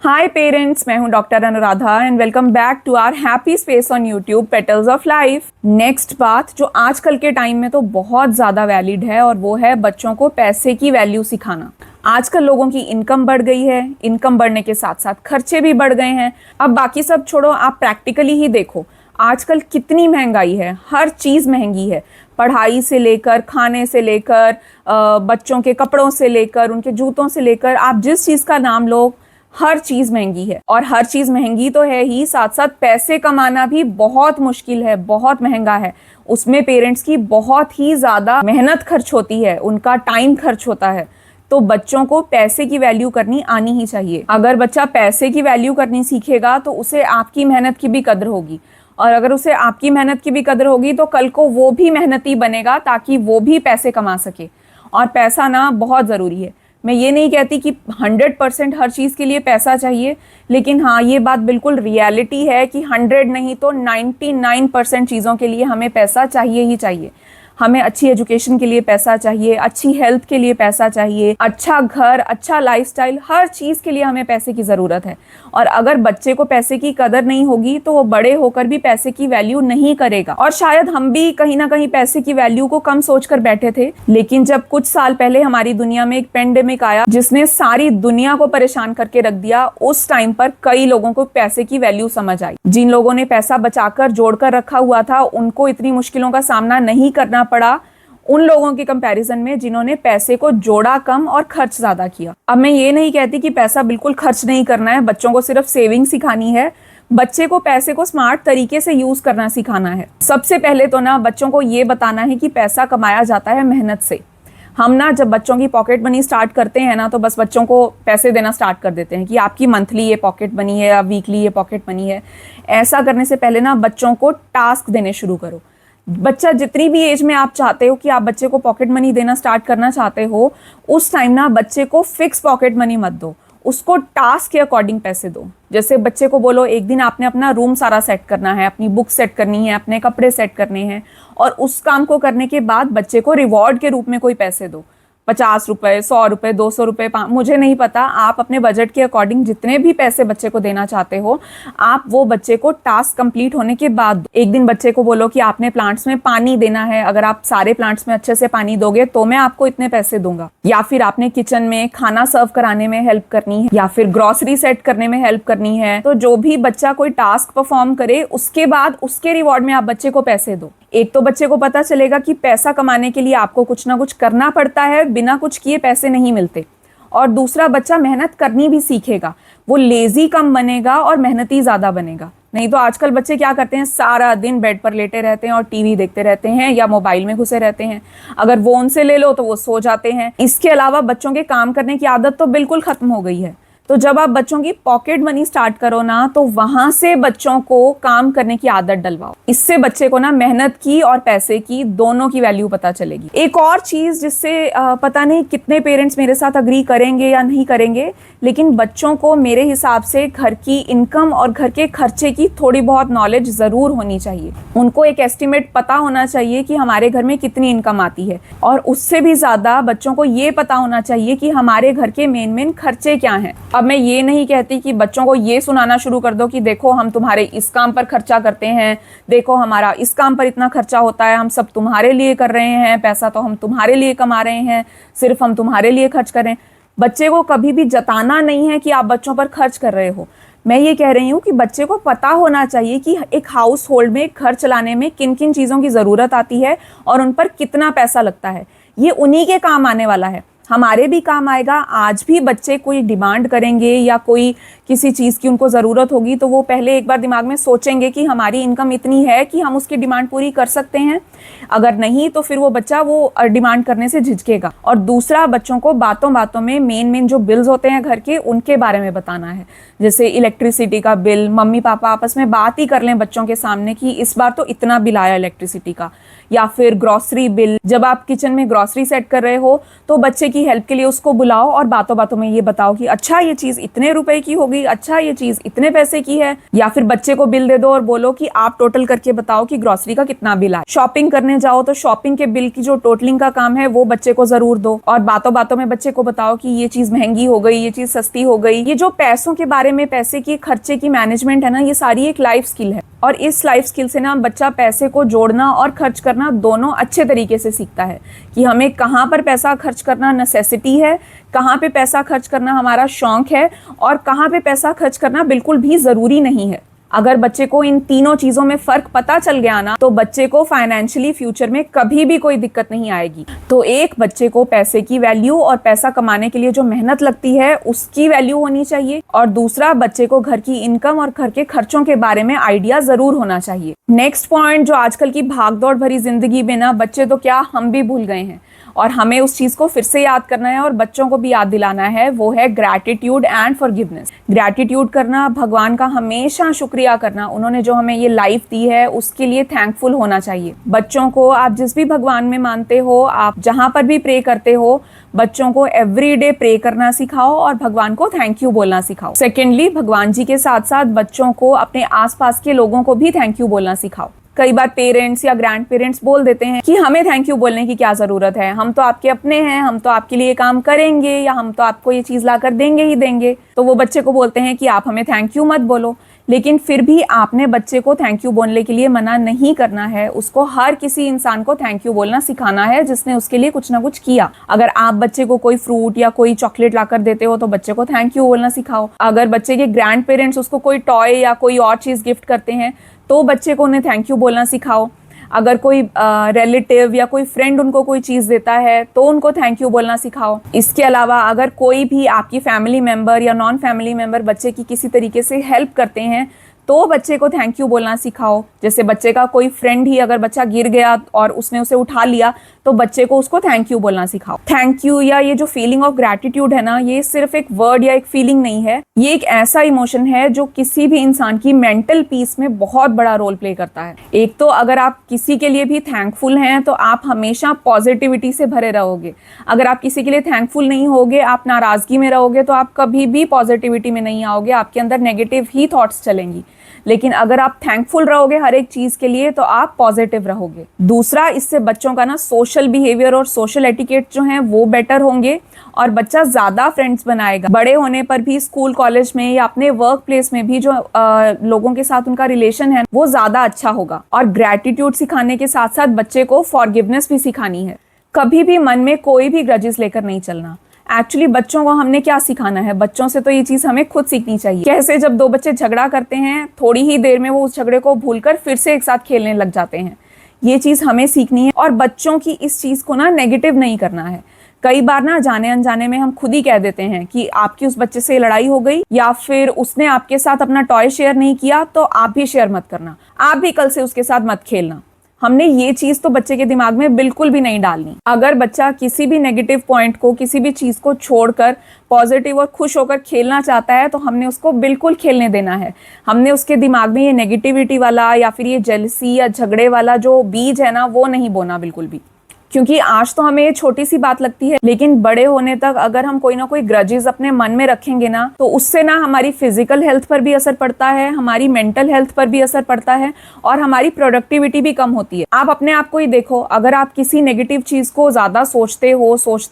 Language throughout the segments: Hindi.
हाय पेरेंट्स, मैं हूं doctor Anuradha and welcome back to our happy space on YouTube petals of life. Next बात जो आजकल के टाइम में तो बहुत ज़्यादा वैलिड है और वो है बच्चों को पैसे की वैल्यू सिखाना। आजकल लोगों की इनकम बढ़ गई है, इनकम बढ़ने के साथ साथ खर्चे भी बढ़ गए हैं। अब बाकी सब छोड़ो, आप प्रैक्टिकली ही देखो आजकल कितनी महंगाई है, हर चीज़ महंगी है। पढ़ाई से लेकर, खाने से लेकर, बच्चों के कपड़ों से लेकर, उनके जूतों से लेकर, आप जिस चीज़ का नाम लो, हर चीज महंगी है। और हर चीज महंगी तो है ही, साथ साथ पैसे कमाना भी बहुत मुश्किल है, बहुत महंगा है। उसमें पेरेंट्स की बहुत ही ज्यादा मेहनत खर्च होती है, उनका टाइम खर्च होता है। तो बच्चों को पैसे की वैल्यू करनी आनी ही चाहिए। अगर बच्चा पैसे की वैल्यू करनी सीखेगा तो उसे आपकी मेहनत की भी कदर होगी, और अगर उसे आपकी मेहनत की भी कदर होगी तो कल को वो भी मेहनती बनेगा ताकि वो भी पैसे कमा सके। और पैसा ना बहुत ज़रूरी है। मैं ये नहीं कहती कि 100% हर चीज़ के लिए पैसा चाहिए, लेकिन हाँ, ये बात बिल्कुल रियलिटी है कि 100 नहीं तो 99% चीज़ों के लिए हमें पैसा चाहिए ही चाहिए। हमें अच्छी एजुकेशन के लिए पैसा चाहिए, अच्छी हेल्थ के लिए पैसा चाहिए, अच्छा घर, अच्छा लाइफस्टाइल, हर चीज़ के लिए हमें पैसे की ज़रूरत है। और अगर बच्चे को पैसे की कदर नहीं होगी तो वो बड़े होकर भी पैसे की वैल्यू नहीं करेगा। और शायद हम भी कहीं ना कहीं पैसे की वैल्यू को कम सोचकर बैठे थे, लेकिन जब कुछ साल पहले हमारी दुनिया में एक पेंडेमिक आया जिसने सारी दुनिया को परेशान करके रख दिया, उस टाइम पर कई लोगों को पैसे की वैल्यू समझ आई। जिन लोगों ने पैसा बचाकर जोड़कर रखा हुआ था, उनको इतनी मुश्किलों का सामना नहीं करना पड़ा उन लोगों के कंपैरिजन में जिन्होंने पैसे को जोड़ा कम और खर्च ज्यादा किया। अब मैं ये नहीं कहती कि पैसा बिल्कुल खर्च नहीं करना है, बच्चों को सिर्फ सेविंग सिखानी है। बच्चे को पैसे को स्मार्ट तरीके से यूज करना सिखाना है। सबसे पहले तो ना बच्चों को ये बताना है कि पैसा कमाया जाता है मेहनत से। हम ना जब बच्चों की पॉकेट मनी स्टार्ट करते हैं ना, तो बस बच्चों को पैसे देना स्टार्ट कर देते हैं कि आपकी मंथली ये पॉकेट मनी है या वीकली ये पॉकेट मनी है। ऐसा करने से पहले ना बच्चों को टास्क देने शुरू करो। बच्चा जितनी भी एज में आप चाहते हो कि आप बच्चे को पॉकेट मनी देना स्टार्ट करना चाहते हो, उस टाइम ना बच्चे को फिक्स पॉकेट मनी मत दो, उसको टास्क के अकॉर्डिंग पैसे दो। जैसे बच्चे को बोलो एक दिन आपने अपना रूम सारा सेट करना है, अपनी बुक सेट करनी है, अपने कपड़े सेट करने हैं, और उस काम को करने के बाद बच्चे को रिवॉर्ड के रूप में कोई पैसे दो। 50 रुपए, 100 रुपए, 200 रुपए, मुझे नहीं पता, आप अपने बजट के अकॉर्डिंग जितने भी पैसे बच्चे को देना चाहते हो, आप वो बच्चे को टास्क कंप्लीट होने के बाद एक दिन बच्चे को बोलो कि आपने प्लांट्स में पानी देना है, अगर आप सारे प्लांट्स में अच्छे से पानी दोगे तो मैं आपको इतने पैसे दूंगा। या फिर आपने किचन में खाना सर्व कराने में हेल्प करनी है, या फिर ग्रोसरी सेट करने में हेल्प करनी है। तो जो भी बच्चा कोई टास्क परफॉर्म करे, उसके बाद उसके रिवॉर्ड में आप बच्चे को पैसे दो। एक तो बच्चे को पता चलेगा कि पैसा कमाने के लिए आपको कुछ ना कुछ करना पड़ता है, बिना कुछ किए पैसे नहीं मिलते। और दूसरा, बच्चा मेहनत करनी भी सीखेगा, वो लेजी कम बनेगा और मेहनती ज्यादा बनेगा। नहीं तो आजकल बच्चे क्या करते हैं, सारा दिन बेड पर लेटे रहते हैं और टीवी देखते रहते हैं या मोबाइल में घुसे रहते हैं। अगर वो उनसे ले लो तो वो सो जाते हैं। इसके अलावा बच्चों के काम करने की आदत तो बिल्कुल खत्म हो गई है। तो जब आप बच्चों की पॉकेट मनी स्टार्ट करो ना, तो वहां से बच्चों को काम करने की आदत डलवाओ। इससे बच्चे को ना मेहनत की और पैसे की दोनों की वैल्यू पता चलेगी। एक और चीज जिससे पता नहीं कितने पेरेंट्स मेरे साथ अग्री करेंगे या नहीं करेंगे, लेकिन बच्चों को मेरे हिसाब से घर की इनकम और घर के खर्चे की थोड़ी बहुत नॉलेज जरूर होनी चाहिए। उनको एक एस्टिमेट पता होना चाहिए कि हमारे घर में कितनी इनकम आती है, और उससे भी ज्यादा बच्चों को ये पता होना चाहिए कि हमारे घर के मेन खर्चे क्या हैं। अब मैं ये नहीं कहती कि बच्चों को ये सुनाना शुरू कर दो कि देखो हम तुम्हारे इस काम पर खर्चा करते हैं, देखो हमारा इस काम पर इतना खर्चा होता है, हम सब तुम्हारे लिए कर रहे हैं, पैसा तो हम तुम्हारे लिए कमा रहे हैं, सिर्फ हम तुम्हारे लिए खर्च कर रहे हैं। बच्चे को कभी भी जताना नहीं है कि आप बच्चों पर खर्च कर रहे हो। मैं ये कह रही हूँ कि बच्चे को पता होना चाहिए कि एक हाउस होल्ड में घर चलाने में किन किन चीज़ों की ज़रूरत आती है और उन पर कितना पैसा लगता है। ये उन्हीं के काम आने वाला है, हमारे भी काम आएगा। आज भी बच्चे कोई डिमांड करेंगे या कोई किसी चीज़ की उनको ज़रूरत होगी, तो वो पहले एक बार दिमाग में सोचेंगे कि हमारी इनकम इतनी है कि हम उसकी डिमांड पूरी कर सकते हैं। अगर नहीं तो फिर वो बच्चा वो डिमांड करने से झिझकेगा। और दूसरा, बच्चों को बातों बातों में मेन जो बिल्स होते हैं घर के, उनके बारे में बताना है। जैसे इलेक्ट्रिसिटी का बिल, मम्मी पापा आपस में बात ही कर लें बच्चों के सामने कि इस बार तो इतना बिल आया इलेक्ट्रिसिटी का। या फिर ग्रॉसरी बिल, जब आप किचन में ग्रॉसरी सेट कर रहे हो तो बच्चे की हेल्प के लिए उसको बुलाओ और बातों बातों में ये बताओ कि अच्छा ये चीज इतने रुपए की हो गई, अच्छा ये चीज इतने पैसे की है। या फिर बच्चे को बिल दे दो और बोलो कि आप टोटल करके बताओ कि ग्रोसरी का कितना बिल आया। शॉपिंग करने जाओ तो शॉपिंग के बिल की जो टोटलिंग का काम है वो बच्चे को जरूर दो और बातों बातों में बच्चे को बताओ कि ये चीज महंगी हो गई, ये चीज सस्ती हो गई। ये जो पैसों के बारे में, पैसे की खर्चे की मैनेजमेंट है ना, ये सारी एक लाइफ स्किल है और इस लाइफ स्किल से ना बच्चा पैसे को जोड़ना और खर्च करना दोनों अच्छे तरीके से सीखता है कि हमें कहाँ पर पैसा खर्च करना नेसेसिटी है, कहाँ पे पैसा खर्च करना हमारा शौक है और कहाँ पे पैसा खर्च करना बिल्कुल भी ज़रूरी नहीं है। अगर बच्चे को इन तीनों चीज़ों में फ़र्क पता चल गया ना तो बच्चे को फाइनेंशियली फ्यूचर में कभी भी कोई दिक्कत नहीं आएगी। तो एक बच्चे को पैसे की वैल्यू और पैसा कमाने के लिए जो मेहनत लगती है उसकी वैल्यू होनी चाहिए और दूसरा बच्चे को घर की इनकम और घर के खर्चों के बारे में आइडिया ज़रूर होना चाहिए। नेक्स्ट पॉइंट, जो आजकल की भागदौड़ भरी जिंदगी में ना बच्चे तो क्या हम भी भूल गए हैं और हमें उस चीज़ को फिर से याद करना है और बच्चों को भी याद दिलाना है, वो है ग्रैटिट्यूड एंड फॉरगिवनेस। ग्रैटिट्यूड करना, भगवान का हमेशा शुक्रिया करना, उन्होंने जो हमें ये लाइफ दी है उसके लिए थैंकफुल होना चाहिए। बच्चों को आप जिस भी भगवान में मानते हो, आप जहाँ पर भी प्रे करते हो, बच्चों को एवरीडे प्रे करना सिखाओ और भगवान को थैंक यू बोलना सिखाओ। सेकेंडली, भगवान जी के साथ साथ बच्चों को अपने आसपास के लोगों को भी थैंक यू बोलना सिखाओ। कई बार पेरेंट्स या ग्रैंड पेरेंट्स बोल देते हैं कि हमें थैंक यू बोलने की क्या ज़रूरत है, हम तो आपके अपने हैं, हम तो आपके लिए काम करेंगे या हम तो आपको ये चीज़ ला कर देंगे ही देंगे। तो वो बच्चे को बोलते हैं कि आप हमें थैंक यू मत बोलो, लेकिन फिर भी आपने बच्चे को थैंक यू बोलने के लिए मना नहीं करना है। उसको हर किसी इंसान को थैंक यू बोलना सिखाना है जिसने उसके लिए कुछ ना कुछ किया। अगर आप बच्चे को कोई फ्रूट या कोई चॉकलेट लाकर देते हो तो बच्चे को थैंक यू बोलना सिखाओ। अगर बच्चे के ग्रैंड पेरेंट्स उसको कोई टॉय या कोई और चीज़ गिफ्ट करते हैं तो बच्चे को उन्हें थैंक यू बोलना सिखाओ। अगर कोई रिलेटिव या कोई फ्रेंड उनको कोई चीज़ देता है तो उनको थैंक यू बोलना सिखाओ। इसके अलावा अगर कोई भी आपकी फैमिली मेम्बर या नॉन फैमिली मेम्बर बच्चे की किसी तरीके से हेल्प करते हैं तो बच्चे को थैंक यू बोलना सिखाओ। जैसे बच्चे का कोई फ्रेंड ही अगर बच्चा गिर गया और उसने उसे उठा लिया तो बच्चे को उसको थैंक यू बोलना सिखाओ। थैंक यू या ये जो फीलिंग ऑफ ग्रैटिट्यूड है ना, ये सिर्फ एक वर्ड या एक फीलिंग नहीं है, ये एक ऐसा इमोशन है जो किसी भी इंसान की मेंटल पीस में बहुत बड़ा रोल प्ले करता है। एक तो अगर आप किसी के लिए भी थैंकफुल हैं तो आप हमेशा पॉजिटिविटी से भरे रहोगे। अगर आप किसी के लिए थैंकफुल नहीं होगे, आप नाराजगी में रहोगे तो आप कभी भी पॉजिटिविटी में नहीं आओगे, आपके अंदर नेगेटिव ही थॉट्स चलेंगी। लेकिन अगर आप थैंकफुल रहोगे हर एक चीज़ के लिए तो आप पॉजिटिव रहोगे। दूसरा, इससे बच्चों का ना सोशल बिहेवियर और सोशल एटिकेट जो हैं वो बेटर होंगे और बच्चा ज़्यादा फ्रेंड्स बनाएगा। बड़े होने पर भी स्कूल कॉलेज में या अपने वर्क प्लेस में भी जो लोगों के साथ उनका रिलेशन है वो ज़्यादा अच्छा होगा। और ग्रैटिट्यूड सिखाने के साथ साथ बच्चे को फॉरगिवनेस भी सिखानी है। कभी भी मन में कोई भी ग्रजेस लेकर नहीं चलना। एक्चुअली बच्चों को हमने क्या सिखाना है, बच्चों से तो ये चीज़ हमें खुद सीखनी चाहिए। कैसे जब दो बच्चे झगड़ा करते हैं थोड़ी ही देर में वो उस झगड़े को भूलकर फिर से एक साथ खेलने लग जाते हैं, ये चीज़ हमें सीखनी है। और बच्चों की इस चीज़ को ना नेगेटिव नहीं करना है। कई बार ना जाने अनजाने में हम खुद ही कह देते हैं कि आपकी उस बच्चे से लड़ाई हो गई या फिर उसने आपके साथ अपना टॉय शेयर नहीं किया तो आप भी शेयर मत करना, आप भी कल से उसके साथ मत खेलना। हमने ये चीज़ तो बच्चे के दिमाग में बिल्कुल भी नहीं डालनी। अगर बच्चा किसी भी नेगेटिव पॉइंट को, किसी भी चीज़ को छोड़कर पॉजिटिव और खुश होकर खेलना चाहता है तो हमने उसको बिल्कुल खेलने देना है। हमने उसके दिमाग में ये नेगेटिविटी वाला या फिर ये जेलसी या झगड़े वाला जो बीज है ना वो नहीं बोना बिल्कुल भी। क्योंकि आज तो हमें ये छोटी सी बात लगती है, लेकिन बड़े होने तक अगर हम कोई ना कोई ग्रजेस अपने मन में रखेंगे ना तो उससे ना हमारी फिजिकल हेल्थ पर भी असर पड़ता है, हमारी मेंटल हेल्थ पर भी असर पड़ता है और हमारी प्रोडक्टिविटी भी कम होती है। आप अपने आप को ही देखो, अगर आप किसी नेगेटिव चीज़ को ज़्यादा सोचते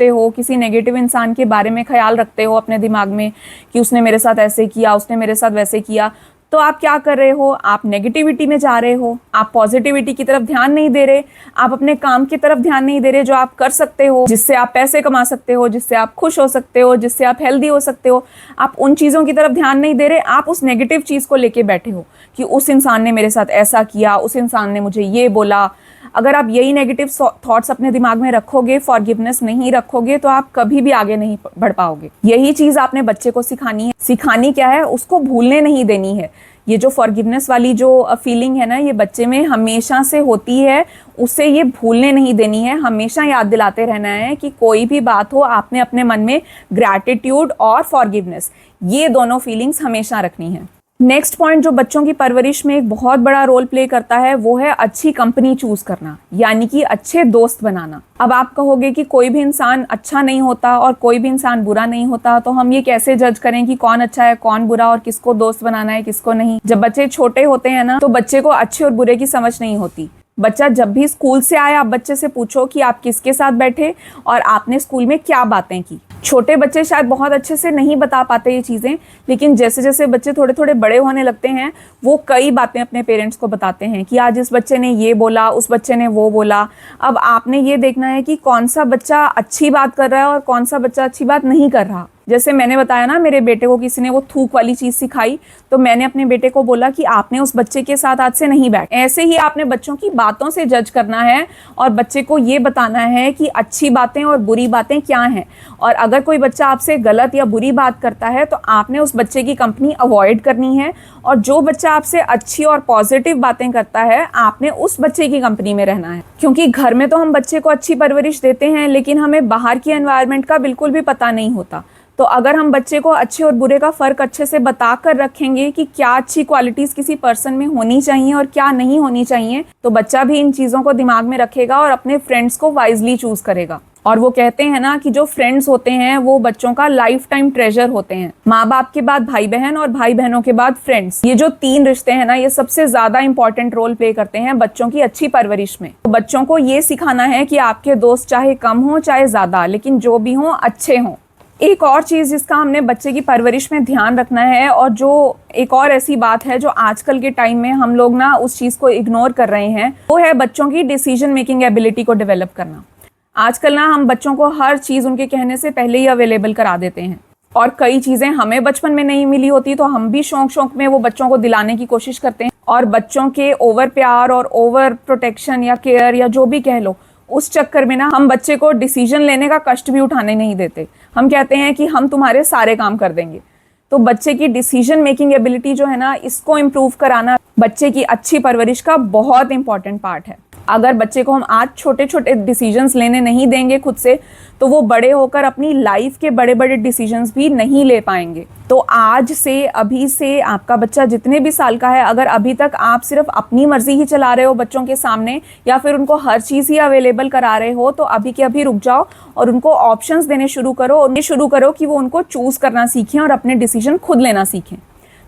हो, किसी नेगेटिव इंसान के बारे में ख्याल रखते हो अपने दिमाग में कि उसने मेरे साथ ऐसे किया, उसने मेरे साथ वैसे किया, तो आप क्या कर रहे हो, आप नेगेटिविटी में जा रहे हो, आप पॉजिटिविटी की तरफ ध्यान नहीं दे रहे, आप अपने काम की तरफ ध्यान नहीं दे रहे जो आप कर सकते हो, जिससे आप पैसे कमा सकते हो, जिससे आप खुश हो सकते हो, जिससे आप हेल्दी हो सकते हो। आप उन चीज़ों की तरफ ध्यान नहीं दे रहे, आप उस नेगेटिव चीज़ को लेके बैठे हो कि उस इंसान ने मेरे साथ ऐसा किया, उस इंसान ने मुझे ये बोला। अगर आप यही नेगेटिव थॉट्स अपने दिमाग में रखोगे, फॉरगिवनेस नहीं रखोगे तो आप कभी भी आगे नहीं बढ़ पाओगे। यही चीज़ आपने बच्चे को सिखानी है। सिखानी क्या है, उसको भूलने नहीं देनी है। ये जो फॉरगिवनेस वाली जो फीलिंग है ना, ये बच्चे में हमेशा से होती है, उसे ये भूलने नहीं देनी है। हमेशा याद दिलाते रहना है कि कोई भी बात हो, आपने अपने मन में ग्रैटिट्यूड और फॉरगिवनेस ये दोनों फीलिंग्स हमेशा रखनी है। नेक्स्ट पॉइंट जो बच्चों की परवरिश में एक बहुत बड़ा रोल प्ले करता है वो है अच्छी कंपनी चूज करना, यानी कि अच्छे दोस्त बनाना। अब आप कहोगे कि कोई भी इंसान अच्छा नहीं होता और कोई भी इंसान बुरा नहीं होता, तो हम ये कैसे जज करें कि कौन अच्छा है कौन बुरा और किसको दोस्त बनाना है किसको नहीं। जब बच्चे छोटे होते हैं ना, तो बच्चे को अच्छे और बुरे की समझ नहीं होती। बच्चा जब भी स्कूल से आए, आप बच्चे से पूछो कि आप किसके साथ बैठे और आपने स्कूल में क्या बातें की। छोटे बच्चे शायद बहुत अच्छे से नहीं बता पाते ये चीज़ें, लेकिन जैसे जैसे बच्चे थोड़े थोड़े बड़े होने लगते हैं, वो कई बातें अपने पेरेंट्स को बताते हैं कि आज इस बच्चे ने ये बोला, उस बच्चे ने वो बोला। अब आपने ये देखना है कि कौन सा बच्चा अच्छी बात कर रहा है और कौन सा बच्चा अच्छी बात नहीं कर रहा। जैसे मैंने बताया ना, मेरे बेटे को किसी ने वो थूक वाली चीज़ सिखाई, तो मैंने अपने बेटे को बोला कि आपने उस बच्चे के साथ आज से नहीं बैठ। ऐसे ही आपने बच्चों की बातों से जज करना है और बच्चे को ये बताना है कि अच्छी बातें और बुरी बातें क्या हैं। और अगर कोई बच्चा आपसे गलत या बुरी बात करता है, तो आपने उस बच्चे की कंपनी अवॉइड करनी है। और जो बच्चा आपसे अच्छी और पॉजिटिव बातें करता है, आपने उस बच्चे की कंपनी में रहना है। क्योंकि घर में तो हम बच्चे को अच्छी परवरिश देते हैं, लेकिन हमें बाहर की एनवायरनमेंट का बिल्कुल भी पता नहीं होता। तो अगर हम बच्चे को अच्छे और बुरे का फ़र्क अच्छे से बता कर रखेंगे कि क्या अच्छी क्वालिटीज़ किसी पर्सन में होनी चाहिए और क्या नहीं होनी चाहिए, तो बच्चा भी इन चीज़ों को दिमाग में रखेगा और अपने फ्रेंड्स को वाइजली चूज़ करेगा। और वो कहते हैं ना कि जो फ्रेंड्स होते हैं वो बच्चों का लाइफ टाइम ट्रेजर होते हैं। माँ बाप के बाद भाई बहन और भाई बहनों के बाद फ्रेंड्स, ये जो 3 रिश्ते हैं ना, ये सबसे ज़्यादा इंपॉर्टेंट रोल प्ले करते हैं बच्चों की अच्छी परवरिश में। तो बच्चों को ये सिखाना है कि आपके दोस्त चाहे कम हो चाहे ज़्यादा, लेकिन जो भी हों अच्छे हों। एक और चीज़ जिसका हमने बच्चे की परवरिश में ध्यान रखना है, और जो एक और ऐसी बात है जो आजकल के टाइम में हम लोग ना उस चीज़ को इग्नोर कर रहे हैं, वो है बच्चों की डिसीजन मेकिंग एबिलिटी को डेवलप करना। आजकल ना हम बच्चों को हर चीज़ उनके कहने से पहले ही अवेलेबल करा देते हैं, और कई चीज़ें हमें बचपन में नहीं मिली होती तो हम भी शौक शौक में वो बच्चों को दिलाने की कोशिश करते हैं। और बच्चों के ओवर प्यार और ओवर प्रोटेक्शन या केयर या जो भी कह लो, उस चक्कर में ना हम बच्चे को डिसीजन लेने का कष्ट भी उठाने नहीं देते। हम कहते हैं कि हम तुम्हारे सारे काम कर देंगे। तो बच्चे की डिसीजन मेकिंग एबिलिटी जो है ना, इसको इम्प्रूव कराना बच्चे की अच्छी परवरिश का बहुत इंपॉर्टेंट पार्ट है। अगर बच्चे को हम आज छोटे छोटे डिसीजंस लेने नहीं देंगे खुद से, तो वो बड़े होकर अपनी लाइफ के बड़े बड़े डिसीजंस भी नहीं ले पाएंगे। तो आज से, अभी से आपका बच्चा जितने भी साल का है, अगर अभी तक आप सिर्फ अपनी मर्जी ही चला रहे हो बच्चों के सामने, या फिर उनको हर चीज़ ही अवेलेबल करा रहे हो, तो अभी के अभी रुक जाओ और उनको ऑप्शंस देने शुरू करो कि वो उनको चूज़ करना सीखें और अपने डिसीजन खुद लेना सीखें।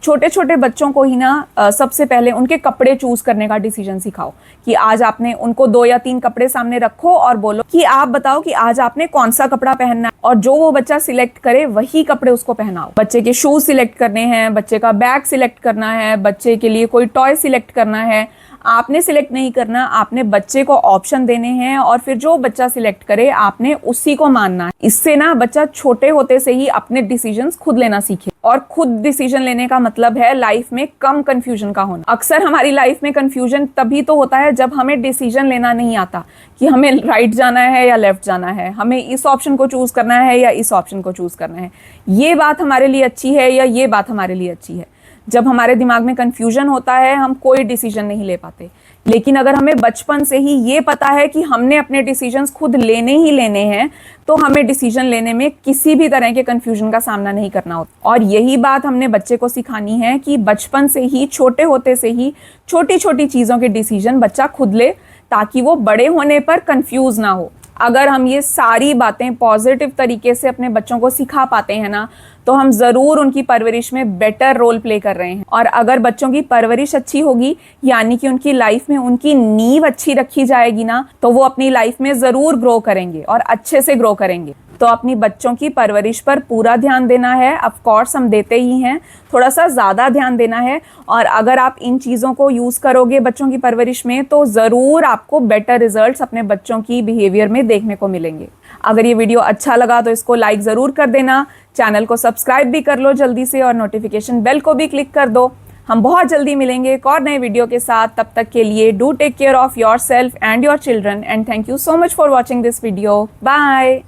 छोटे छोटे बच्चों को ही ना सबसे पहले उनके कपड़े चूज करने का डिसीजन सिखाओ कि आज आपने उनको 2 या 3 कपड़े सामने रखो और बोलो कि आप बताओ कि आज आपने कौन सा कपड़ा पहनना है, और जो वो बच्चा सिलेक्ट करे वही कपड़े उसको पहनाओ। बच्चे के शूज सिलेक्ट करने हैं, बच्चे का बैग सिलेक्ट करना है, बच्चे के लिए कोई टॉय सिलेक्ट करना है, आपने सिलेक्ट नहीं करना, आपने बच्चे को ऑप्शन देने हैं और फिर जो बच्चा सिलेक्ट करे आपने उसी को मानना है। इससे ना बच्चा छोटे होते से ही अपने डिसीजंस खुद लेना सीखे, और खुद डिसीजन लेने का मतलब है लाइफ में कम कंफ्यूजन का होना। अक्सर हमारी लाइफ में कंफ्यूजन तभी तो होता है जब हमें डिसीजन लेना नहीं आता कि हमें राइट जाना है या लेफ्ट जाना है, हमें इस ऑप्शन को चूज करना है या इस ऑप्शन को चूज करना है, ये बात हमारे लिए अच्छी है या ये बात हमारे लिए अच्छी है। जब हमारे दिमाग में कंफ्यूजन होता है, हम कोई डिसीजन नहीं ले पाते। लेकिन अगर हमें बचपन से ही ये पता है कि हमने अपने डिसीजंस खुद लेने ही लेने हैं, तो हमें डिसीजन लेने में किसी भी तरह के कंफ्यूजन का सामना नहीं करना होता। और यही बात हमने बच्चे को सिखानी है कि बचपन से ही, छोटे होते से ही छोटी छोटी चीज़ों के डिसीजन बच्चा खुद ले, ताकि वो बड़े होने पर कंफ्यूज ना हो। अगर हम ये सारी बातें पॉजिटिव तरीके से अपने बच्चों को सिखा पाते हैं ना, तो हम ज़रूर उनकी परवरिश में बेटर रोल प्ले कर रहे हैं। और अगर बच्चों की परवरिश अच्छी होगी, यानी कि उनकी लाइफ में उनकी नींव अच्छी रखी जाएगी ना, तो वो अपनी लाइफ में ज़रूर ग्रो करेंगे और अच्छे से ग्रो करेंगे। तो अपनी बच्चों की परवरिश पर पूरा ध्यान देना है। ऑफ कोर्स हम देते ही हैं, थोड़ा सा ज़्यादा ध्यान देना है। और अगर आप इन चीज़ों को यूज़ करोगे बच्चों की परवरिश में, तो ज़रूर आपको बेटर रिजल्ट्स अपने बच्चों की बिहेवियर में देखने को मिलेंगे। अगर ये वीडियो अच्छा लगा तो इसको लाइक ज़रूर कर देना, चैनल को सब्सक्राइब भी कर लो जल्दी से, और नोटिफिकेशन बेल को भी क्लिक कर दो। हम बहुत जल्दी मिलेंगे एक और नए वीडियो के साथ। तब तक के लिए do take care of your self and your children, and thank you so much for watching this video. Bye.